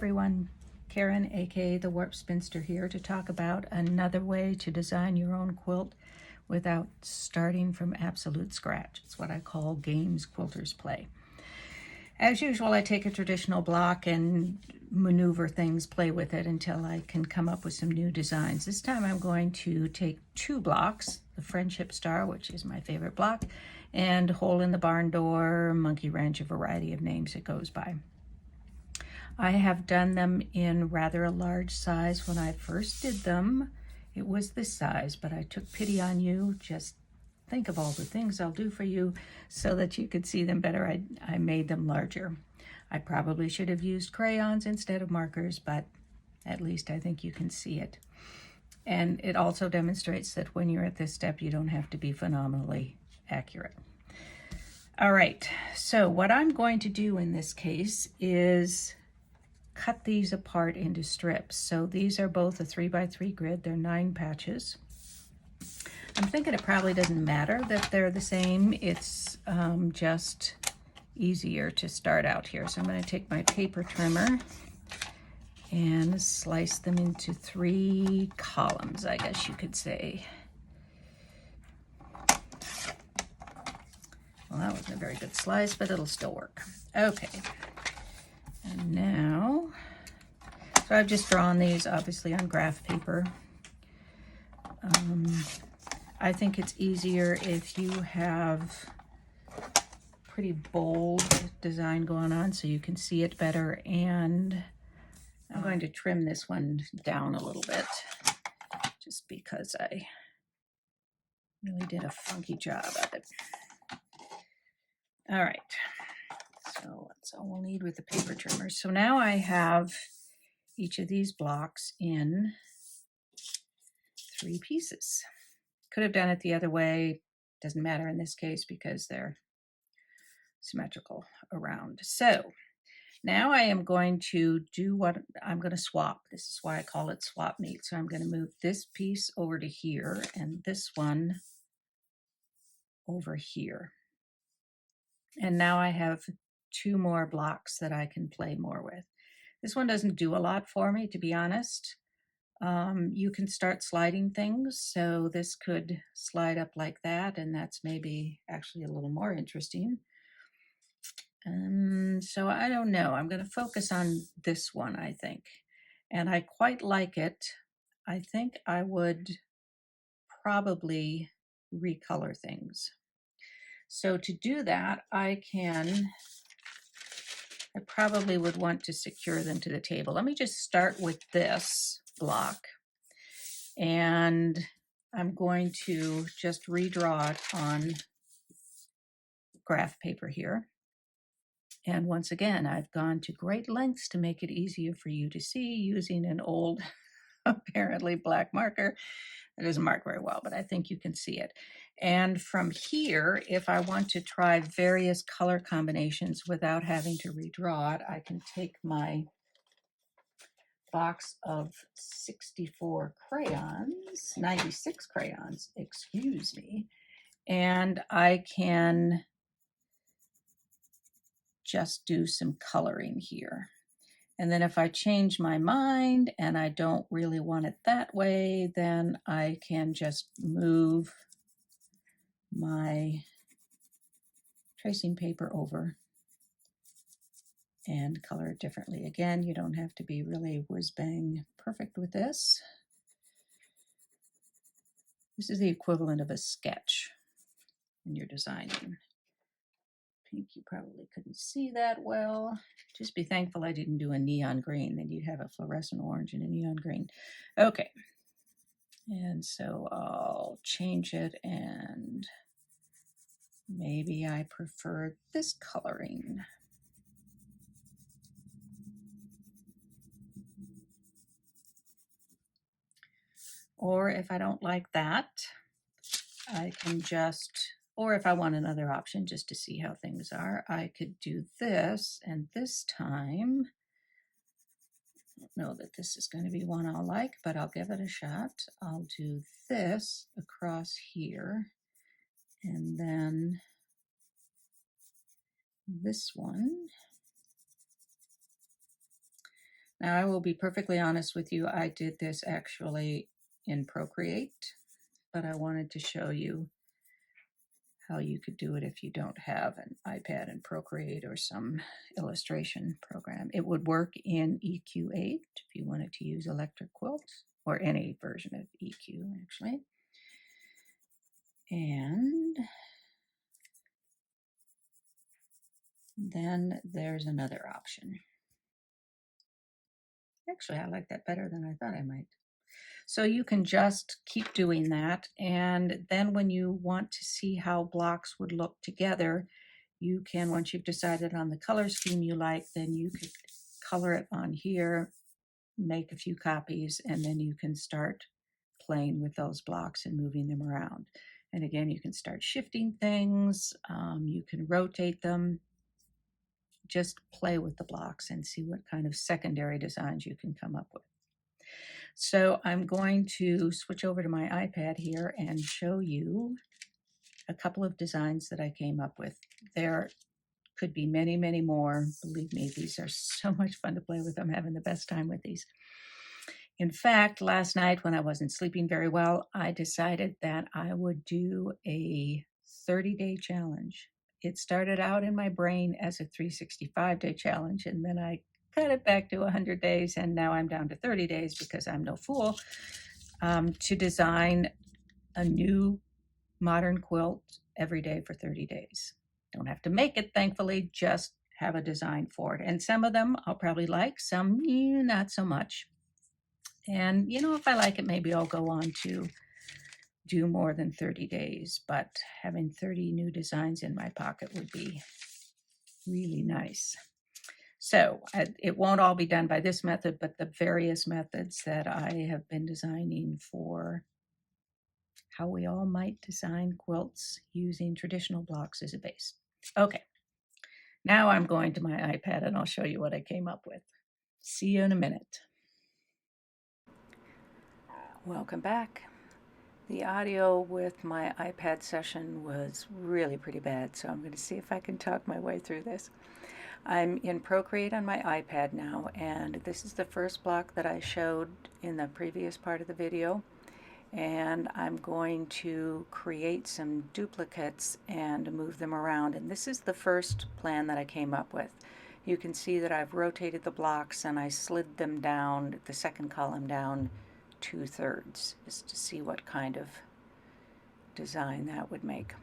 everyone, Karen, aka the Warp Spinster, here to talk about another way to design your own quilt without starting from absolute scratch. It's what I call games quilters play. As usual, I take a traditional block and maneuver things, play with it until I can come up with some new designs. This time I'm going to take 2 blocks, the Friendship Star, which is my favorite block, and Hole in the Barn Door, Monkey Wrench, a variety of names it goes by. I have done them in rather a large size. When I first did them, it was this size, but I took pity on you. Just think of all the things I'll do for you so that you could see them better. I made them larger. I probably should have used crayons instead of markers, but at least I think you can see it. And it also demonstrates that when you're at this step, you don't have to be phenomenally accurate. All right, so what I'm going to do in this case is cut these apart into strips. So these are both a 3x3 grid. They're 9 patches. I'm thinking it probably doesn't matter that they're the same. It's just easier to start out here. So I'm going to take my paper trimmer and slice them into 3 columns, I guess you could say. Well, that wasn't a very good slice, but it'll still work. Okay. And now, so I've just drawn these obviously on graph paper. I think it's easier if you have pretty bold design going on so you can see it better. And I'm going to trim this one down a little bit just because I really did a funky job of it. All right. So that's all we'll need with the paper trimmer. So now I have each of these blocks in 3 pieces. Could have done it the other way. Doesn't matter in this case because they're symmetrical around. So now I am going to do what I'm going to swap. This is why I call it swap meet. So I'm going to move this piece over to here and this one over here. And now I have 2 more blocks that I can play more with. This one doesn't do a lot for me, to be honest. You can start sliding things, so this could slide up like that, and that's maybe actually a little more interesting. So I don't know. I'm going to focus on this one, I think. And I quite like it. I think I would probably recolor things. So to do that, I probably would want to secure them to the table. Let me just start with this block. And I'm going to just redraw it on graph paper here. And once again, I've gone to great lengths to make it easier for you to see using an old, apparently black marker. It doesn't mark very well, but I think you can see it. And from here, if I want to try various color combinations without having to redraw it, I can take my box of 64 crayons, 96 crayons, excuse me, and I can just do some coloring here. And then if I change my mind and I don't really want it that way, then I can just move my tracing paper over and color it differently. Again, you don't have to be really whiz-bang perfect with this. This is the equivalent of a sketch when you're designing. Pink, you probably couldn't see that well. Just be thankful I didn't do a neon green, then you'd have a fluorescent orange and a neon green. Okay, and so I'll change it, and maybe I prefer this coloring. Or if I don't like that, I can just, or if I want another option just to see how things are, I could do this, and this time, I don't know that this is going to be one I'll like, but I'll give it a shot. I'll do this across here, and then this one. Now, I will be perfectly honest with you. I did this actually in Procreate, but I wanted to show you how you could do it if you don't have an iPad and Procreate or some illustration program. It would work in EQ8 if you wanted to use Electric Quilt or any version of EQ, actually. And then there's another option. Actually, I like that better than I thought I might. So you can just keep doing that. And then when you want to see how blocks would look together, you can, once you've decided on the color scheme you like, then you could color it on here, make a few copies, and then you can start playing with those blocks and moving them around. And again, you can start shifting things, you can rotate them, just play with the blocks and see what kind of secondary designs you can come up with. So I'm going to switch over to my iPad here and show you a couple of designs that I came up with. There could be many, many more. Believe me, these are so much fun to play with. I'm having the best time with these. In fact, last night when I wasn't sleeping very well, I decided that I would do a 30-day challenge. It started out in my brain as a 365-day challenge, and then I cut it back to 100 days, and now I'm down to 30 days because I'm no fool, to design a new modern quilt every day for 30 days. Don't have to make it, thankfully, just have a design for it. And some of them I'll probably like, some not so much. And, if I like it, maybe I'll go on to do more than 30 days. But having 30 new designs in my pocket would be really nice. So it won't all be done by this method, but the various methods that I have been designing for how we all might design quilts using traditional blocks as a base. Okay, now I'm going to my iPad and I'll show you what I came up with. See you in a minute. Welcome back. The audio with my iPad session was really pretty bad, so I'm going to see if I can talk my way through this. I'm in Procreate on my iPad now, and this is the first block that I showed in the previous part of the video. And I'm going to create some duplicates and move them around. And this is the first plan that I came up with. You can see that I've rotated the blocks and I slid them down, the second column down 2/3, just to see what kind of design that would make.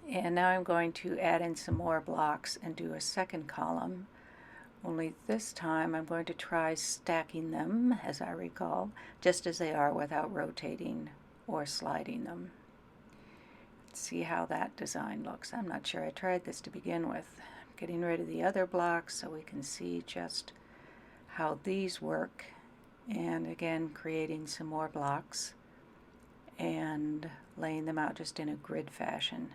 And now I'm going to add in some more blocks and do a second column. Only this time I'm going to try stacking them, as I recall, just as they are without rotating or sliding them. Let's see how that design looks. I'm not sure I tried this to begin with. I'm getting rid of the other blocks so we can see just how these work. And again, creating some more blocks and laying them out just in a grid fashion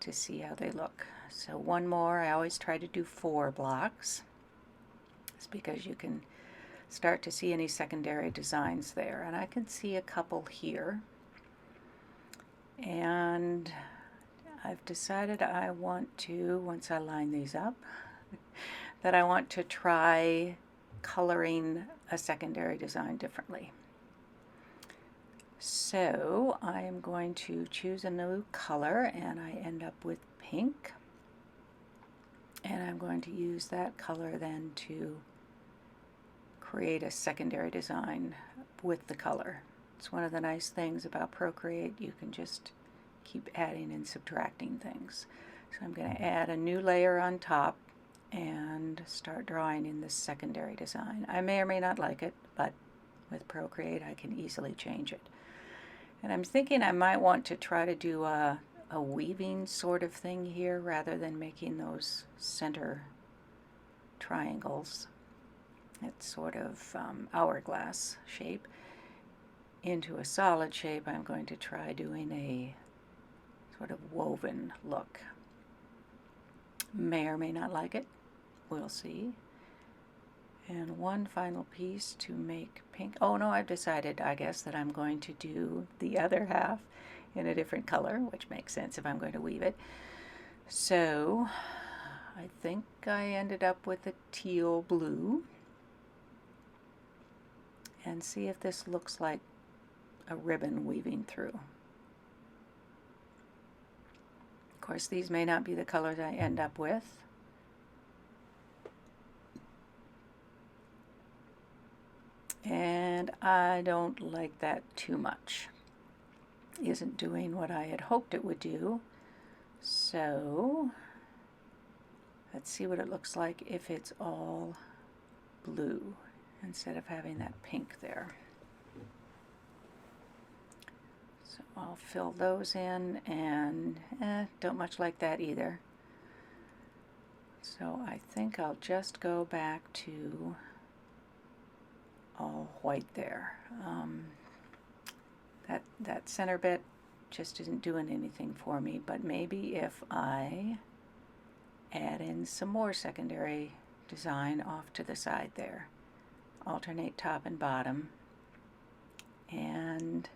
to see how they look. So one more, I always try to do 4 blocks. It's because you can start to see any secondary designs there, and I can see a couple here. And I've decided I want to, once I line these up, that I want to try coloring a secondary design differently. So I am going to choose a new color, and I end up with pink. And I'm going to use that color then to create a secondary design with the color. It's one of the nice things about Procreate. You can just keep adding and subtracting things. So I'm going to add a new layer on top and start drawing in this secondary design. I may or may not like it, but with Procreate I can easily change it. And I'm thinking I might want to try to do a weaving sort of thing here rather than making those center triangles. It's sort of hourglass shape into a solid shape. I'm going to try doing a sort of woven look. May or may not like it. We'll see. And one final piece to make pink. Oh no, I've decided, I guess, that I'm going to do the other half in a different color, which makes sense if I'm going to weave it. So I think I ended up with a teal blue. and see if this looks like a ribbon weaving through. Of course, these may not be the colors I end up with. And I don't like that too much. Isn't doing what I had hoped it would do. So let's see what it looks like if it's all blue instead of having that pink there. So I'll fill those in, and don't much like that either. So I think I'll just go back to all white there. That center bit just isn't doing anything for me, but maybe if I add in some more secondary design off to the side there, alternate top and bottom, and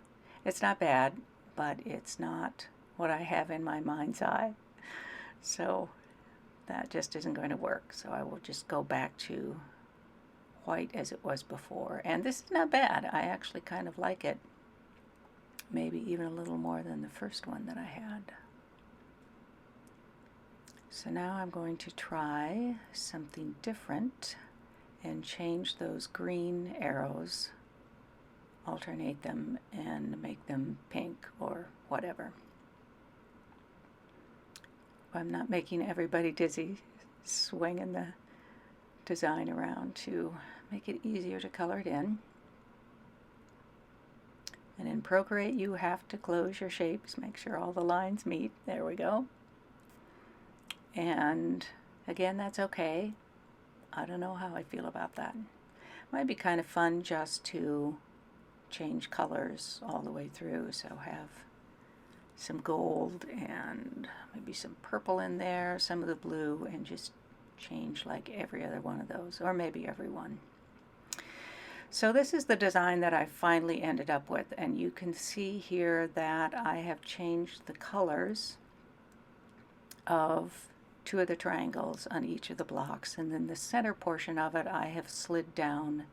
it's not bad, but it's not what I have in my mind's eye, so that just isn't going to work. So I will just go back to white as it was before, and this is not bad. I actually kind of like it, maybe even a little more than the first one that I had. So now I'm going to try something different and change those green arrows, alternate them, and make them pink or whatever. I'm not making everybody dizzy, swinging the design around to make it easier to color it in. And in Procreate, you have to close your shapes, make sure all the lines meet. There we go. And again, that's okay. I don't know how I feel about that. Might be kind of fun just to change colors all the way through. So have some gold and maybe some purple in there, some of the blue, and just change like every other one of those, or maybe every one. So this is the design that I finally ended up with, and you can see here that I have changed the colors of two of the triangles on each of the blocks, and then the center portion of it I have slid down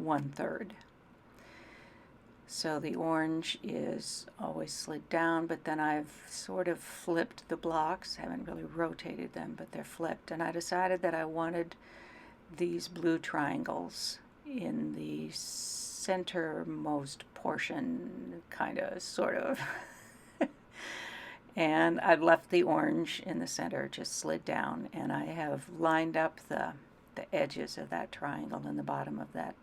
1/3. So the orange is always slid down, but then I've sort of flipped the blocks, haven't really rotated them, but they're flipped, and I decided that I wanted these blue triangles in the centermost portion, kind of, sort of. And I've left the orange in the center, just slid down, and I have lined up the edges of that triangle and the bottom of that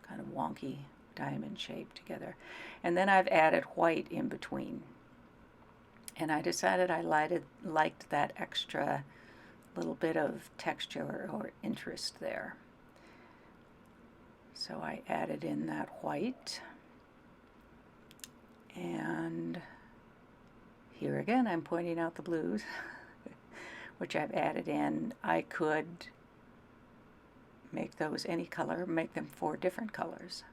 kind of wonky diamond shape together. And then I've added white in between. And I decided I liked that extra little bit of texture or interest there. So I added in that white, and here again I'm pointing out the blues, which I've added in. I could make those any color, make them 4 different colors.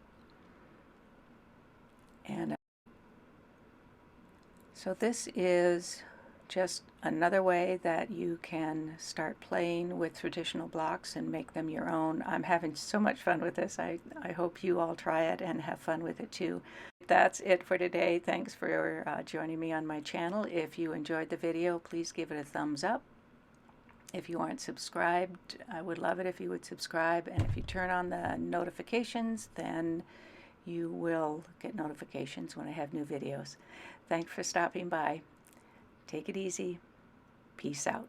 And so this is just another way that you can start playing with traditional blocks and make them your own. I'm having so much fun with this. I hope you all try it and have fun with it too. That's it for today. Thanks for joining me on my channel. If you enjoyed the video, please give it a thumbs up. If you aren't subscribed, I would love it if you would subscribe. And if you turn on the notifications, then you will get notifications when I have new videos. Thanks for stopping by. Take it easy. Peace out.